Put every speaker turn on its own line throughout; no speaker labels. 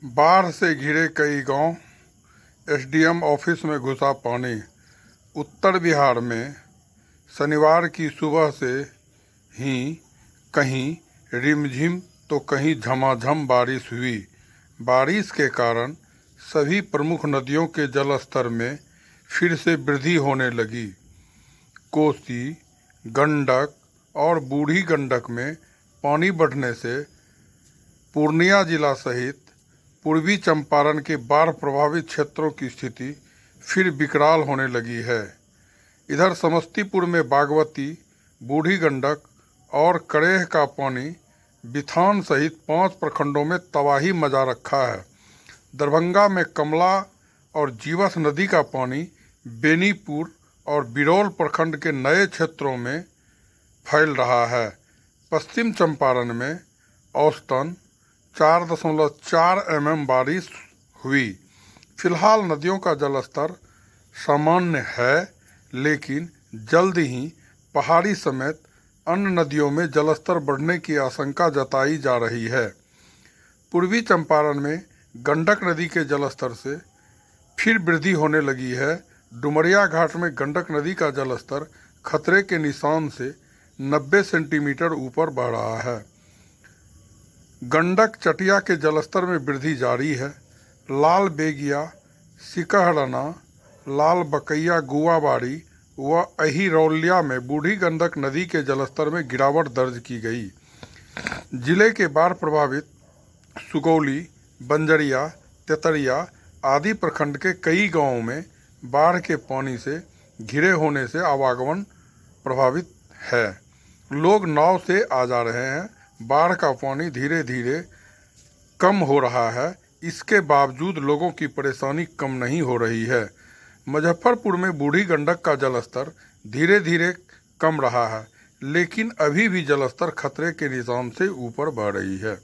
बाढ़ से घिरे कई गांव, एसडीएम ऑफिस में घुसा पानी। उत्तर बिहार में शनिवार की सुबह से ही कहीं रिमझिम तो कहीं झमाझम बारिश हुई। बारिश के कारण सभी प्रमुख नदियों के जलस्तर में फिर से वृद्धि होने लगी। कोसी, गंडक और बूढ़ी गंडक में पानी बढ़ने से पूर्णिया जिला सहित पूर्वी चंपारण के बाढ़ प्रभावित क्षेत्रों की स्थिति फिर विकराल होने लगी है। इधर समस्तीपुर में बागमती, बूढ़ी गंडक और करेह का पानी बिथान सहित 5 प्रखंडों में तबाही मचा रखा है। दरभंगा में कमला और जीवछ नदी का पानी बेनीपुर और बिरौल प्रखंड के नए क्षेत्रों में फैल रहा है। पश्चिम चंपारण में औसतन 4.4 mm बारिश हुई। फिलहाल नदियों का जलस्तर सामान्य है, लेकिन जल्द ही पहाड़ी समेत अन्य नदियों में जलस्तर बढ़ने की आशंका जताई जा रही है। पूर्वी चंपारण में गंडक नदी के जलस्तर से फिर वृद्धि होने लगी है। डुमरिया घाट में गंडक नदी का जलस्तर खतरे के निशान से 90 सेंटीमीटर ऊपर बढ़ रहा है। गंडक चटिया के जलस्तर में वृद्धि जारी है। लाल बेगिया, सिकहरना, लाल बकैया, गुआबाड़ी व अहिरौलिया में बूढ़ी गंडक नदी के जलस्तर में गिरावट दर्ज की गई। जिले के बाढ़ प्रभावित सुगौली, बंजरिया, तेतरिया आदि प्रखंड के कई गांवों में बाढ़ के पानी से घिरे होने से आवागमन प्रभावित है। लोग नाव से आ जा रहे हैं। बाढ़ का पानी धीरे धीरे कम हो रहा है, इसके बावजूद लोगों की परेशानी कम नहीं हो रही है। मुजफ्फरपुर में बूढ़ी गंडक का जलस्तर धीरे धीरे कम रहा है, लेकिन अभी भी जलस्तर खतरे के निशान से ऊपर बढ़ रही है।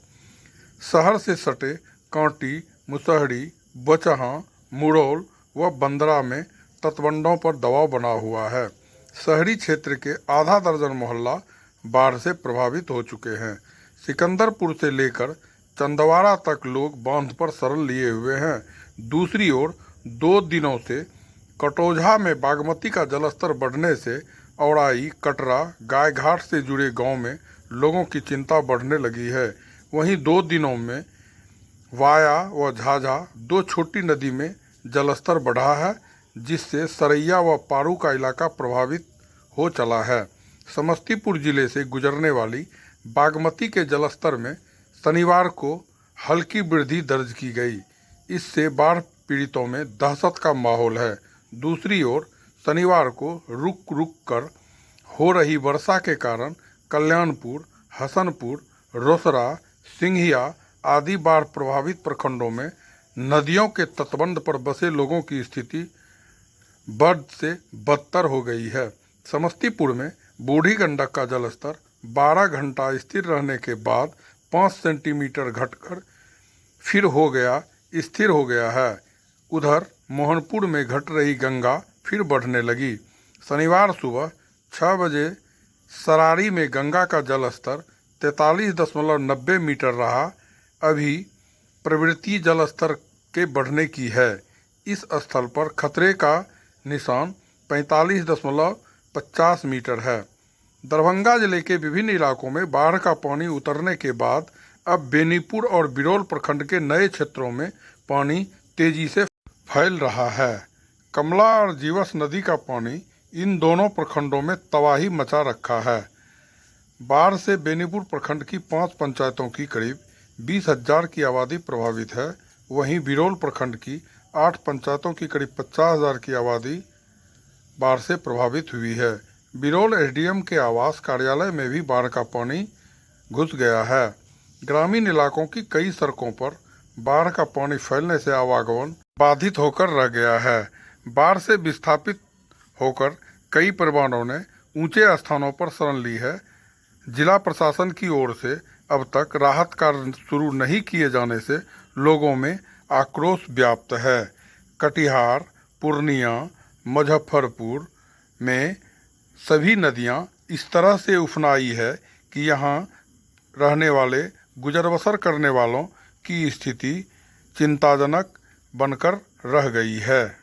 शहर से सटे कांटी, मुसहरी, बचहा, मुरौल व बंदरा में तटबंधों पर दबाव बना हुआ है। शहरी क्षेत्र के आधा दर्जन मोहल्ला बाढ़ से प्रभावित हो चुके हैं। सिकंदरपुर से लेकर चंदवाड़ा तक लोग बांध पर शरण लिए हुए हैं। दूसरी ओर 2 दिनों से कटौझा में बागमती का जलस्तर बढ़ने से औड़ाई, कटरा, गायघाट से जुड़े गांव में लोगों की चिंता बढ़ने लगी है। वहीं 2 दिनों में वाया व झाझा 2 छोटी नदी में जलस्तर बढ़ा है, जिससे सरैया व पारू का इलाका प्रभावित हो चला है। समस्तीपुर जिले से गुजरने वाली बागमती के जलस्तर में शनिवार को हल्की वृद्धि दर्ज की गई। इससे बाढ़ पीड़ितों में दहशत का माहौल है। दूसरी ओर शनिवार को रुक रुक कर हो रही वर्षा के कारण कल्याणपुर, हसनपुर, रोसड़ा, सिंघिया आदि बाढ़ प्रभावित प्रखंडों में नदियों के तटबंध पर बसे लोगों की स्थिति बद से बदतर हो गई है। समस्तीपुर में बूढ़ी गंडक का जलस्तर 12 घंटा स्थिर रहने के बाद 5 सेंटीमीटर घटकर फिर स्थिर हो गया है। उधर मोहनपुर में घट रही गंगा फिर बढ़ने लगी। शनिवार सुबह 6 बजे सरारी में गंगा का जलस्तर 43.90 मीटर रहा। अभी प्रवृत्ति जलस्तर के बढ़ने की है। इस स्थल पर खतरे का निशान 45.50 मीटर है। दरभंगा जिले के विभिन्न इलाकों में बाढ़ का पानी उतरने के बाद अब बेनीपुर और बिरौल प्रखंड के नए क्षेत्रों में पानी तेजी से फैल रहा है। कमला और जीवछ नदी का पानी इन दोनों प्रखंडों में तबाही मचा रखा है। बाढ़ से बेनीपुर प्रखंड की 5 पंचायतों की करीब 20,000 की आबादी प्रभावित है। वहीं बिरौल प्रखंड की 8 पंचायतों की करीब 50,000 की आबादी बाढ़ से प्रभावित हुई है। बिरौल एसडीएम के आवास कार्यालय में भी बाढ़ का पानी घुस गया है। ग्रामीण इलाकों की कई सड़कों पर बाढ़ का पानी फैलने से आवागमन बाधित होकर रह गया है। बाढ़ से विस्थापित होकर कई परिवारों ने ऊंचे स्थानों पर शरण ली है। जिला प्रशासन की ओर से अब तक राहत कार्य शुरू नहीं किए जाने से लोगों में आक्रोश व्याप्त है। कटिहार, पूर्णिया, मुजफ्फरपुर में सभी नदियां इस तरह से उफनाई है कि यहां रहने वाले, गुजर बसर करने वालों की स्थिति चिंताजनक बनकर रह गई है।